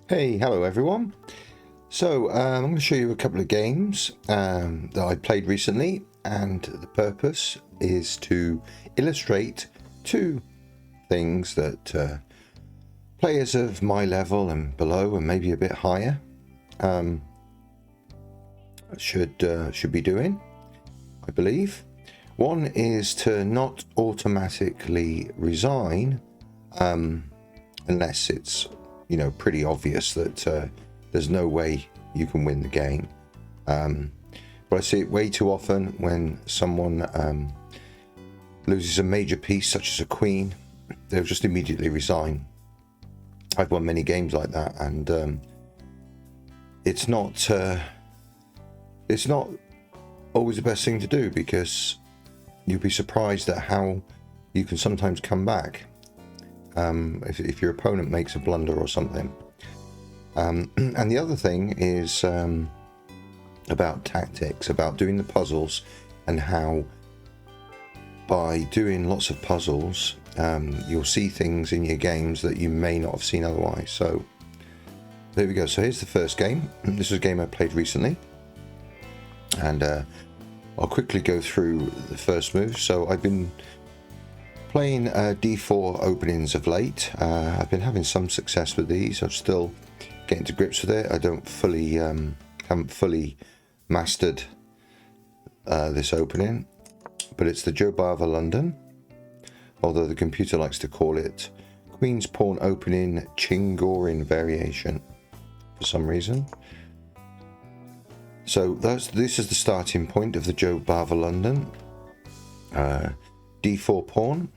Hey, hello everyone. So I'm going to show you a couple of games that I played recently, and the purpose is to illustrate two things that players of my level and below, and maybe a bit higher, should be doing, I believe. One is to not automatically resign unless it's pretty obvious that there's no way you can win the game. But I see it way too often when someone loses a major piece, such as a queen. They'll just immediately resign. I've won many games like that, and it's not always the best thing to do, because you'll be surprised at how you can sometimes come back if your opponent makes a blunder or something. And the other thing is about tactics, about doing the puzzles, and how by doing lots of puzzles you'll see things in your games that you may not have seen otherwise. So there we go. So here's the first game. This is a game I played recently, and I'll quickly go through the first move. So I've been playing d4 openings of late. I've been having some success with these. I'm still getting to grips with it. I don't fully haven't fully mastered this opening, but it's the Joe Bava London, although the computer likes to call it Queen's Pawn Opening Chingorin Variation for some reason. So this is the starting point of the Joe Bava London. d4 pawn.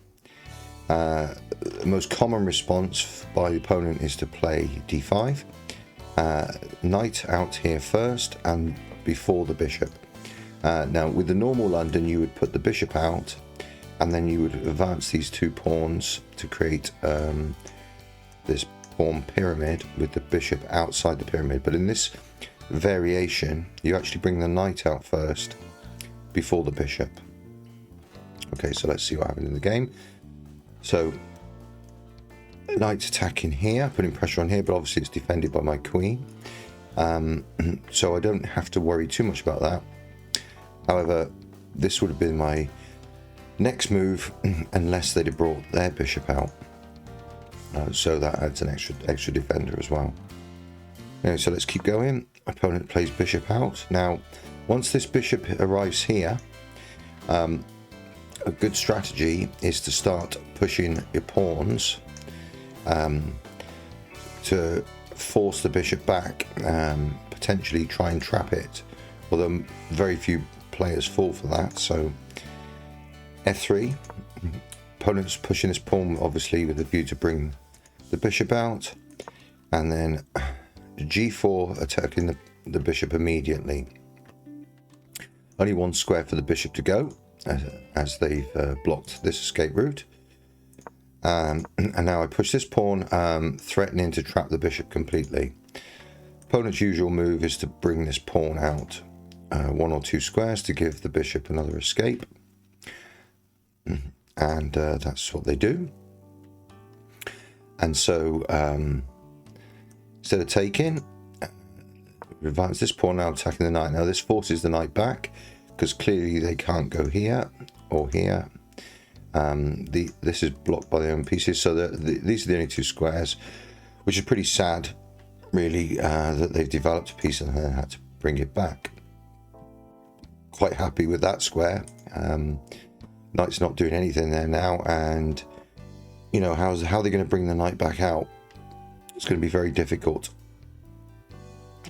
The most common response by the opponent is to play d5. Knight out here first and before the bishop. Now with the normal London, you would put the bishop out, and then you would advance these two pawns to create this pawn pyramid with the bishop outside the pyramid. But in this variation, you actually bring the knight out first before the bishop. Okay, so let's see what happened in the game. So knight's attacking here, putting pressure on here, but obviously it's defended by my queen, so I don't have to worry too much about that. However, this would have been my next move unless they'd have brought their bishop out, so that adds an extra defender as well. Okay, so let's keep going. Opponent plays bishop out. Now once this bishop arrives here, a good strategy is to start pushing your pawns to force the bishop back, potentially try and trap it, although very few players fall for that. So f3, opponent's pushing this pawn obviously with a view to bring the bishop out, and then g4, attacking the bishop immediately. Only one square for the bishop to go, as they've blocked this escape route. And now I push this pawn, threatening to trap the bishop completely. Opponent's usual move is to bring this pawn out one or two squares to give the bishop another escape, and that's what they do. And so instead of taking, advance this pawn, now attacking the knight. Now this forces the knight back, because clearly they can't go here or here. This is blocked by their own pieces, so these are the only two squares, which is pretty sad, really, that they've developed a piece and then had to bring it back. Quite happy with that square. Knight's not doing anything there now, and how are they going to bring the knight back out? It's going to be very difficult.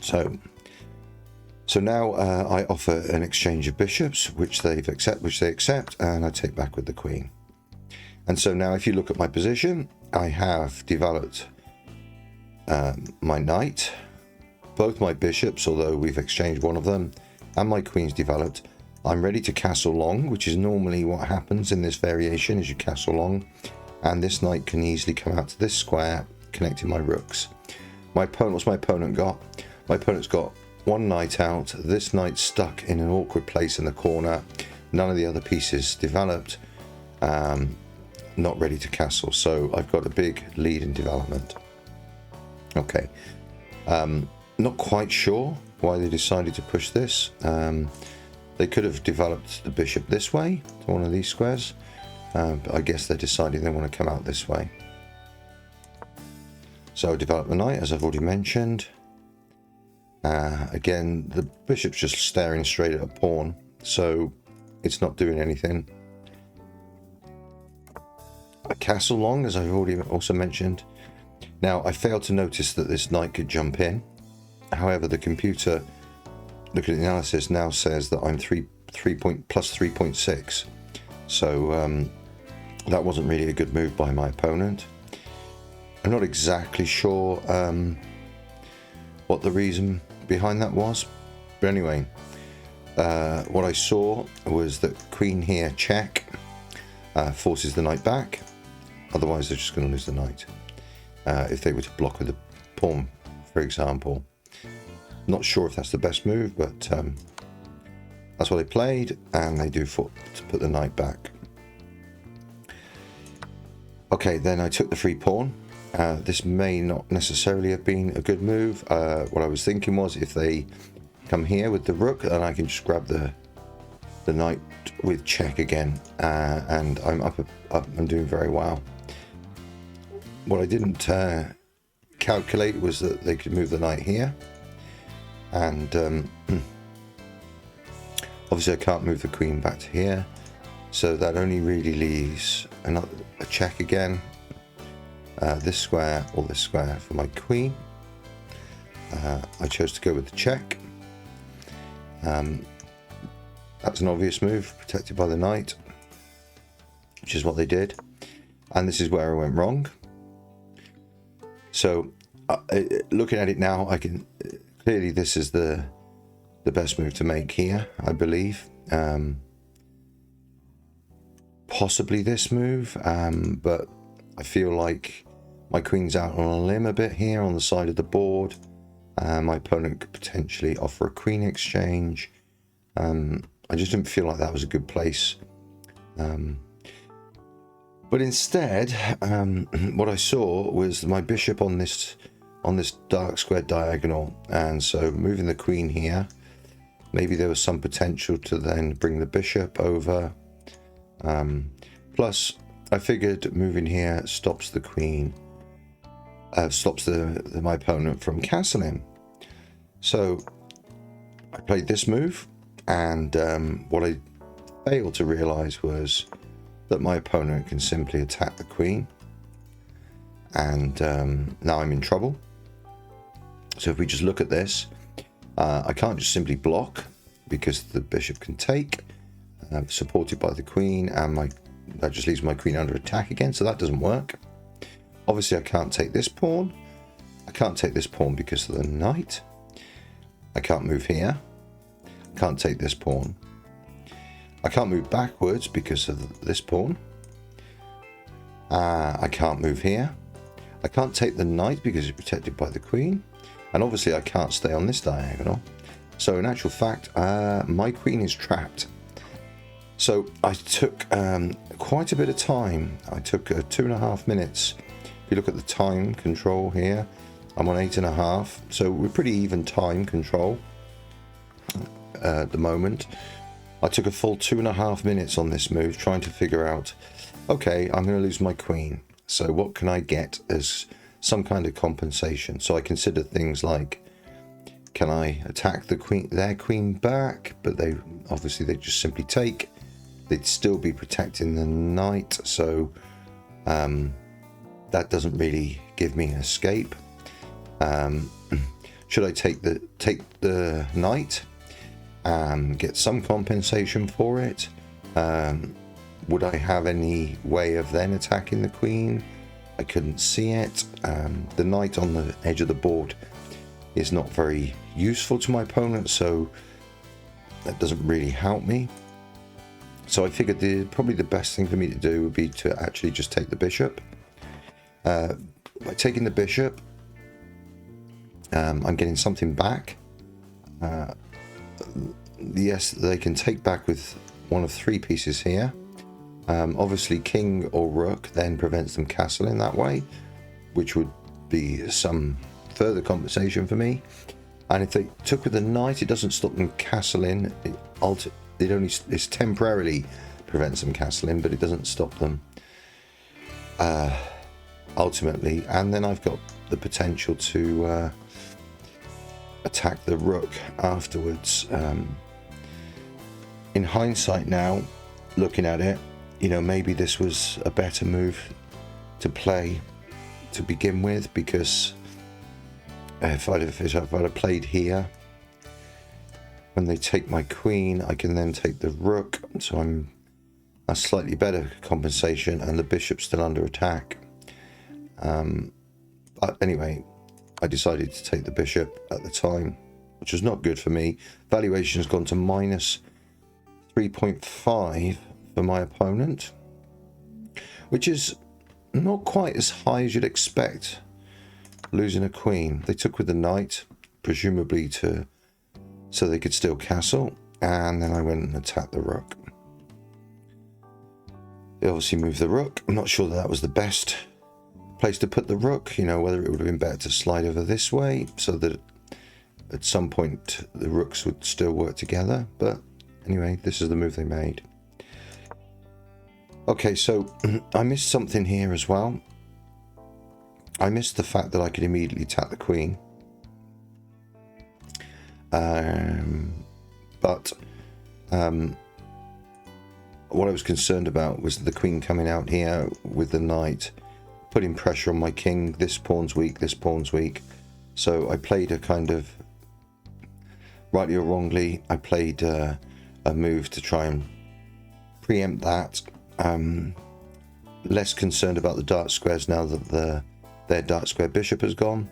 So now I offer an exchange of bishops, which they accept, and I take back with the queen. And so now, if you look at my position, I have developed my knight, both my bishops, although we've exchanged one of them, and my queen's developed. I'm ready to castle long, which is normally what happens in this variation, is you castle long, and this knight can easily come out to this square, connecting my rooks. What's my opponent got? My opponent's got one knight out, this knight stuck in an awkward place in the corner, none of the other pieces developed, not ready to castle. So I've got a big lead in development. Okay, Not quite sure why they decided to push this. They could have developed the bishop this way to one of these squares, but I guess they're deciding they want to come out this way. So develop the knight, as I've already mentioned. Again, the bishop's just staring straight at a pawn, so it's not doing anything. A castle long, as I've already also mentioned. Now, I failed to notice that this knight could jump in. However, the computer, looking at the analysis, now says that I'm plus 3.6. So that wasn't really a good move by my opponent. I'm not exactly sure what the reason behind that was. But anyway, what I saw was that queen here check forces the knight back. Otherwise, they're just going to lose the knight. If they were to block with a pawn, for example. Not sure if that's the best move, but that's what they played, and they do to put the knight back. Okay, then I took the free pawn. This may not necessarily have been a good move. What I was thinking was if they come here with the rook, then I can just grab the knight with check again, and I'm up and doing very well. What I didn't calculate was that they could move the knight here, and obviously I can't move the queen back to here, so that only really leaves a check again. This square or this square for my queen. I chose to go with the check. That's an obvious move, protected by the knight, which is what they did, and this is where I went wrong. So looking at it now, I can clearly this is the best move to make here, I believe. Possibly this move, but I feel like my queen's out on a limb a bit here on the side of the board. My opponent could potentially offer a queen exchange. I just didn't feel like that was a good place. But instead, what I saw was my bishop on this dark square diagonal, and so moving the queen here, maybe there was some potential to then bring the bishop over. Plus, I figured moving here stops the queen, stops my opponent from castling. So I played this move, and what I failed to realize was that my opponent can simply attack the queen, and now I'm in trouble. So if we just look at this, I can't just simply block because the bishop can take, supported by the queen, and that just leaves my queen under attack again, so that doesn't work. Obviously I can't take this pawn. I can't take this pawn because of the knight. I can't move here. I can't take this pawn. I can't move backwards because of this pawn. I can't move here. I can't take the knight because it's protected by the queen. And obviously I can't stay on this diagonal. So in actual fact, my queen is trapped. So I took quite a bit of time. I took 2.5 minutes. If you look at the time control here, I'm on 8.5. So we're pretty even time control at the moment. I took a full 2.5 minutes on this move, trying to figure out, okay, I'm going to lose my queen. So what can I get as some kind of compensation? So I considered things like, can I attack their queen back? But they just simply take. They'd still be protecting the knight, so that doesn't really give me an escape. Should I take the knight? Get some compensation for it? Would I have any way of then attacking the queen? I couldn't see it. The knight on the edge of the board is not very useful to my opponent, so that doesn't really help me. So I figured probably the best thing for me to do would be to actually just take the bishop. By taking the bishop, I'm getting something back. Yes, they can take back with one of 3 pieces here. Obviously king or rook then prevents them castling that way, which would be some further compensation for me. And if they took with the knight, it doesn't stop them castling. It temporarily prevents them castling, but it doesn't stop them ultimately. And then I've got the potential to attack the rook afterwards. In hindsight now, looking at it, maybe this was a better move to play to begin with, because if I'd have played here, when they take my queen, I can then take the rook, so I'm a slightly better compensation, and the bishop's still under attack. But anyway, I decided to take the bishop at the time, which was not good for me. Valuation has gone to minus 3.5 for my opponent, which is not quite as high as you'd expect. Losing a queen. They took with the knight, presumably so they could still castle, and then I went and attacked the rook. They obviously moved the rook. I'm not sure that was the best place to put the rook, whether it would have been better to slide over this way so that at some point the rooks would still work together. But anyway, this is the move they made. Okay, so I missed something here as well. I missed the fact that I could immediately attack the queen. But what I was concerned about was the queen coming out here with the knight, putting pressure on my king. This pawn's weak, this pawn's weak. So I played a kind of, rightly or wrongly, I played a move to try and preempt that. Less concerned about the dark squares now that their dark square bishop has gone.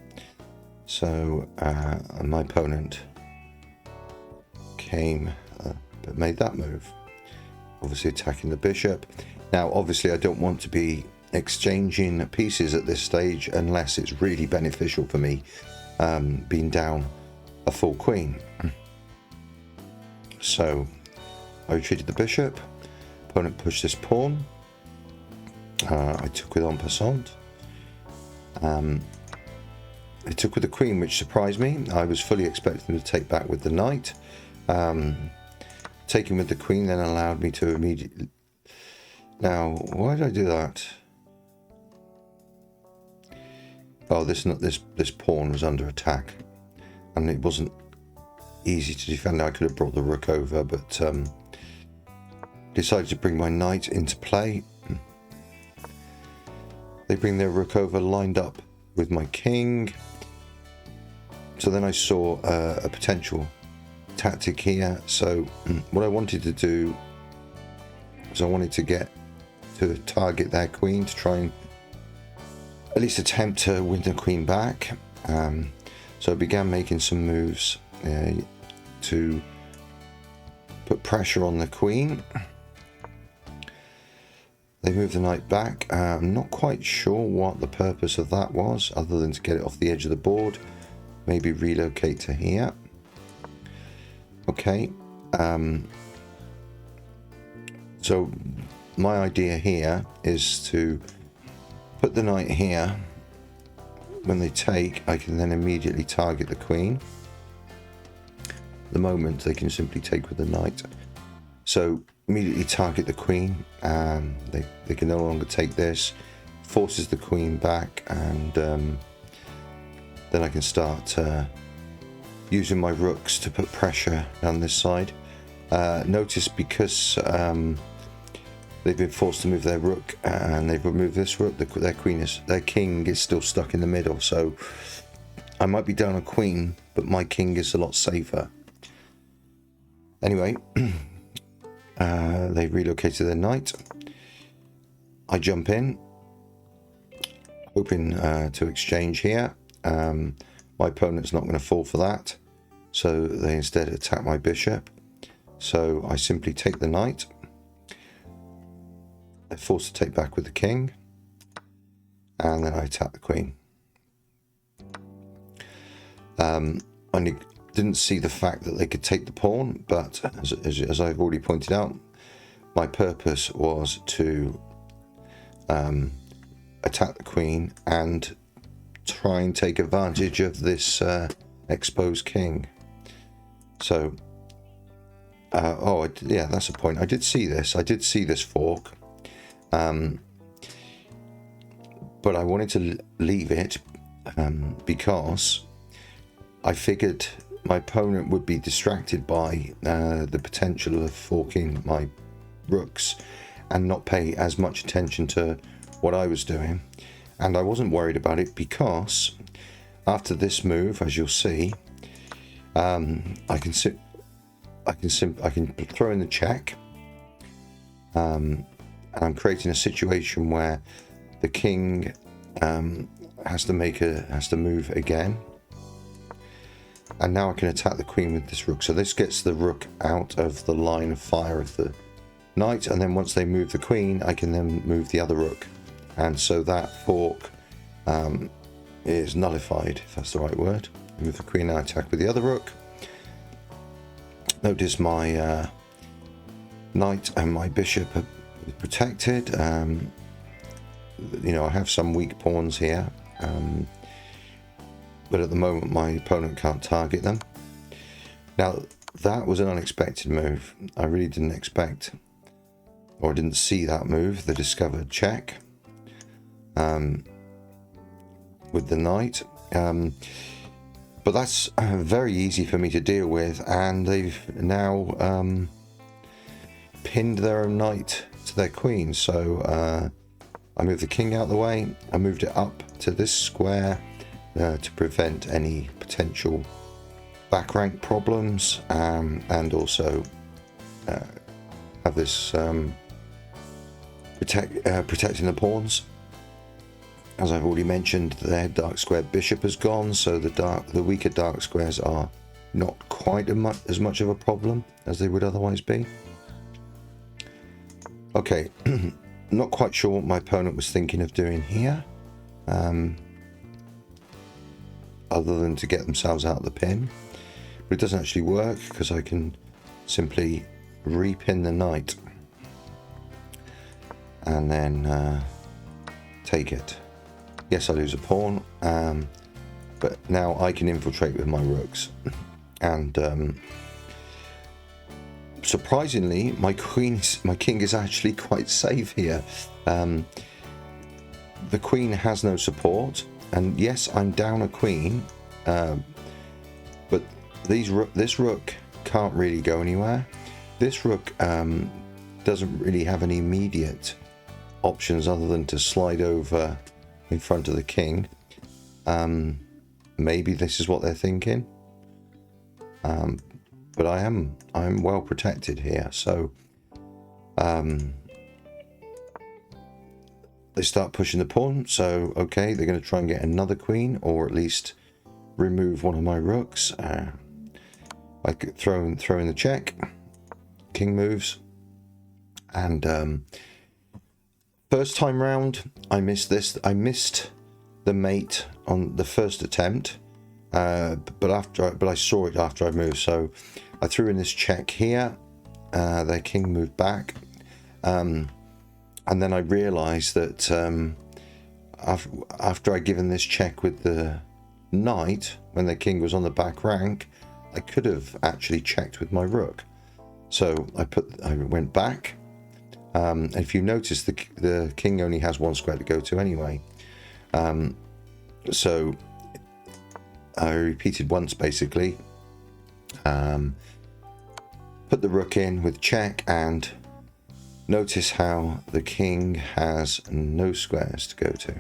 So my opponent came but made that move, obviously attacking the bishop. Now obviously I don't want to be exchanging pieces at this stage unless it's really beneficial for me, being down a full queen. So I retreated the bishop. Opponent pushed this pawn. I took with en passant. They took with the queen, which surprised me. I was fully expecting to take back with the knight. Taking with the queen then allowed me to immediately... Now, why did I do that? Oh, this pawn was under attack, and it wasn't easy to defend. I could have brought the rook over, but decided to bring my knight into play. They bring their rook over, lined up with my king. So then I saw a potential tactic here. So what I wanted to do was I wanted to get to target their queen to try and at least attempt to win the queen back. So I began making some moves to put pressure on the queen. They moved the knight back. I'm not quite sure what the purpose of that was, other than to get it off the edge of the board. Maybe relocate to here. Okay. So my idea here is to put the knight here. When they take, I can then immediately target the queen. At the moment, they can simply take with the knight. So immediately target the queen, and they can no longer take this. Forces the queen back, and then I can start using my rooks to put pressure down this side. Notice because they've been forced to move their rook and they've removed this rook, their king is still stuck in the middle. So I might be down a queen, but my king is a lot safer. Anyway, they relocated their knight. I jump in, hoping to exchange here. My opponent's not going to fall for that, so they instead attack my bishop. So I simply take the knight. They're forced to take back with the king, and then I attack the queen. I didn't see the fact that they could take the pawn, but as I've already pointed out, my purpose was to attack the queen and try and take advantage of this exposed king. So, yeah, that's a point. I did see this. I did see this fork. But I wanted to leave it because I figured my opponent would be distracted by the potential of forking my rooks and not pay as much attention to what I was doing. And I wasn't worried about it because after this move, as you'll see, I can throw in the check, and I'm creating a situation where the king has to move again, and now I can attack the queen with this rook. So this gets the rook out of the line of fire of the knight, and then once they move the queen, I can then move the other rook, and so that fork is nullified, if that's the right word. Move the queen, now attack with the other rook. Notice my knight and my bishop are protected. You know, I have some weak pawns here, but at the moment my opponent can't target them. Now that was an unexpected move. I really didn't expect, or didn't see that move, the discovered check with the knight. But that's very easy for me to deal with, and they've now pinned their own knight to their queen. So I moved the king out of the way. I moved it up to this square to prevent any potential back rank problems, and also have this protecting the pawns. As I've already mentioned, their dark square bishop has gone, so the weaker dark squares are not quite as much of a problem as they would otherwise be. Okay, not quite sure what my opponent was thinking of doing here, other than to get themselves out of the pin. But it doesn't actually work because I can simply repin the knight and then take it. Yes, I lose a pawn, but now I can infiltrate with my rooks. And surprisingly, my king is actually quite safe here. The queen has no support, and yes, I'm down a queen, but this rook can't really go anywhere. This rook doesn't really have any immediate options other than to slide over in front of the king. Maybe this is what they're thinking, but I'm well protected here. So they start pushing the pawn. So okay, they're going to try and get another queen, or at least remove one of my rooks. I could throw in the check. King moves, and first time round, I missed this. I missed the mate on the first attempt, but I saw it after I moved. So I threw in this check here. Their king moved back, and then I realised that after I'd given this check with the knight, when the king was on the back rank, I could have actually checked with my rook. So I went back. If you notice, the king only has one square to go to anyway. So I repeated once basically. Put the rook in with check, and notice how the king has no squares to go to.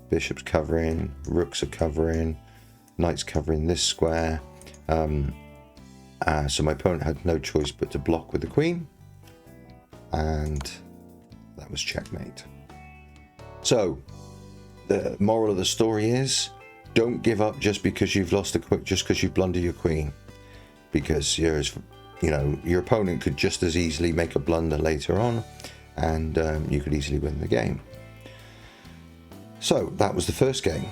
Bishop's covering, rooks are covering, knight's covering this square. So my opponent had no choice but to block with the queen. And that was checkmate. So the moral of the story is, don't give up just because you've lost just because you blunder your queen, because your opponent could just as easily make a blunder later on, and you could easily win the game. So that was the first game.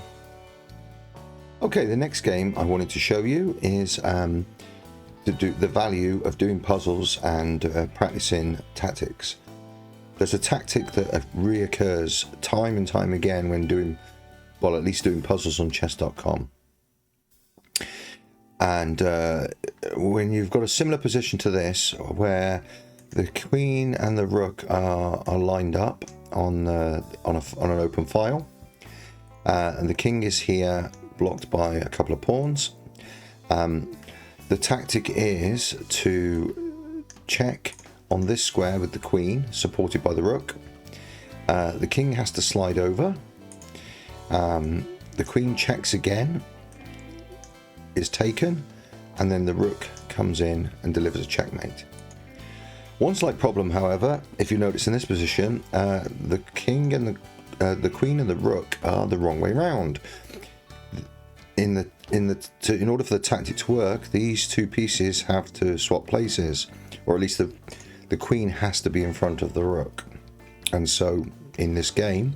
Okay, the next game I wanted to show you is to do the value of doing puzzles and practicing tactics. There's a tactic that reoccurs time and time again when doing well, at least doing puzzles on chess.com. And when you've got a similar position to this, where the queen and the rook are lined up on an open file, and the king is here blocked by a couple of pawns, the tactic is to check on this square with the queen supported by the rook. The king has to slide over. The queen checks again, is taken, and then the rook comes in and delivers a checkmate. One slight problem, however, if you notice in this position, the king and the queen and the rook are the wrong way round. In order for the tactic to work, these two pieces have to swap places, or at least the queen has to be in front of the rook. And so in this game,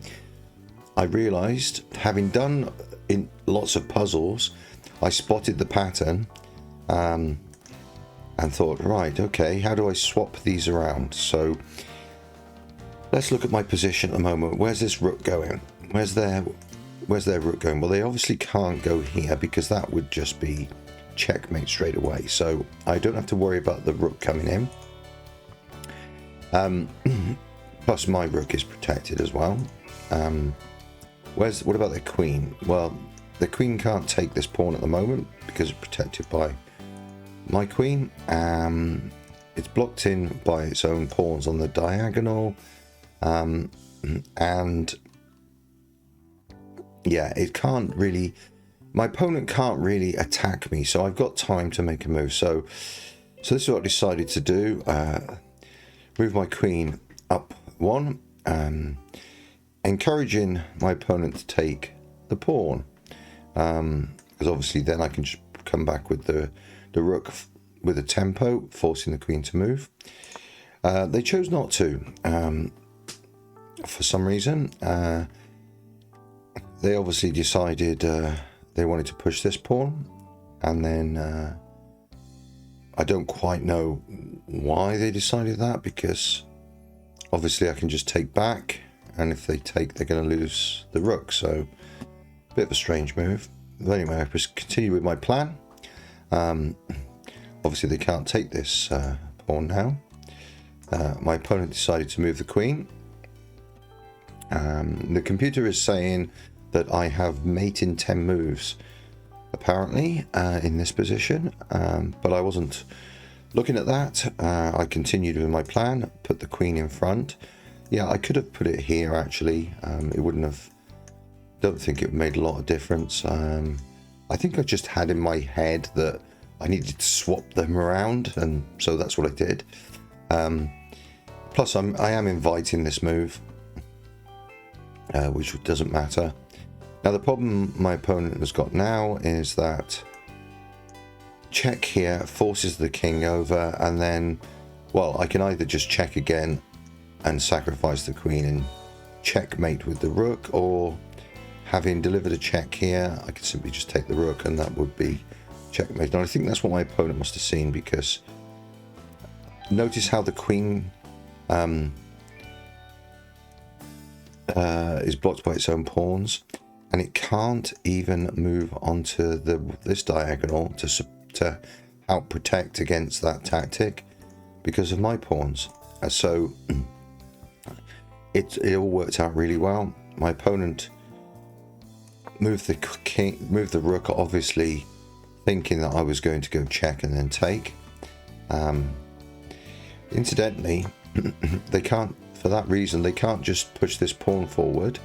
I realized, having done in lots of puzzles, I spotted the pattern and thought, right, okay, how do I swap these around? So let's look at my position at the moment. Where's this rook going? Where's their rook going? Well, they obviously can't go here because that would just be checkmate straight away. So I don't have to worry about the rook coming in. Plus my rook is protected as well. What about the queen? Well, the queen can't take this pawn at the moment because it's protected by my queen. It's blocked in by its own pawns on the diagonal, and yeah, it can't really, my opponent can't really attack me, so I've got time to make a move. So this is what I decided to do. Move my queen up one, encouraging my opponent to take the pawn, because obviously then I can just come back with the rook with a tempo, forcing the queen to move. They chose not to, for some reason. They obviously decided they wanted to push this pawn, and then I don't quite know why they decided that, because obviously I can just take back, and if they take, they're going to lose the rook. So a bit of a strange move. But anyway, I just continue with my plan. Obviously they can't take this pawn now. My opponent decided to move the queen. The computer is saying that I have mate in 10 moves, apparently, in this position, but I wasn't looking at that. I continued with my plan, put the queen in front. Yeah, I could have put it here, actually. It wouldn't have, don't think it made a lot of difference. I think I just had in my head that I needed to swap them around, and so that's what I did. Plus, I am inviting this move, which doesn't matter. Now, the problem my opponent has got now is that check here forces the king over, and then, well, I can either just check again and sacrifice the queen and checkmate with the rook, or having delivered a check here, I could simply just take the rook and that would be checkmate. And I think that's what my opponent must have seen, because notice how the queen is blocked by its own pawns, and it can't even move onto this diagonal to help protect against that tactic because of my pawns. So it all worked out really well. My opponent moved the rook, obviously thinking that I was going to go check and then take. Incidentally, they can't, for that reason, they can't just push this pawn forward,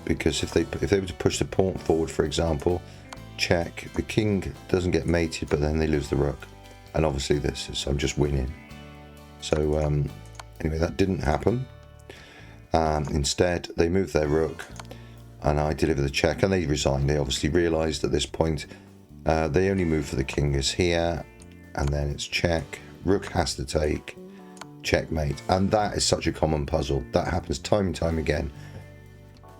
because if they were to push the pawn forward, for example, check, the king doesn't get mated, but then they lose the rook, and obviously I'm just winning. So anyway, that didn't happen. Instead, they moved their rook, and I deliver the check, and they resigned. They obviously realised at this point they only move for the king is here, and then it's check. Rook has to take, checkmate, and that is such a common puzzle. That happens time and time again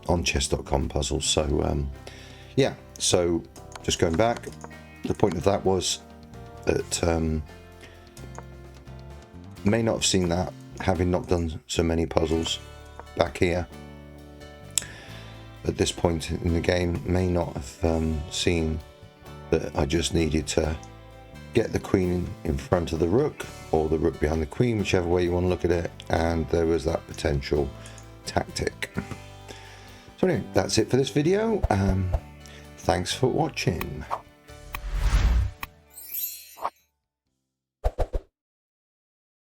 on chess.com puzzles. So yeah, so just going back, the point of that was that may not have seen that, having not done so many puzzles back here, at this point in the game may not have seen that I just needed to get the queen in front of the rook, or the rook behind the queen, whichever way you want to look at it, and there was that potential tactic. So anyway, that's it for this video. Thanks for watching.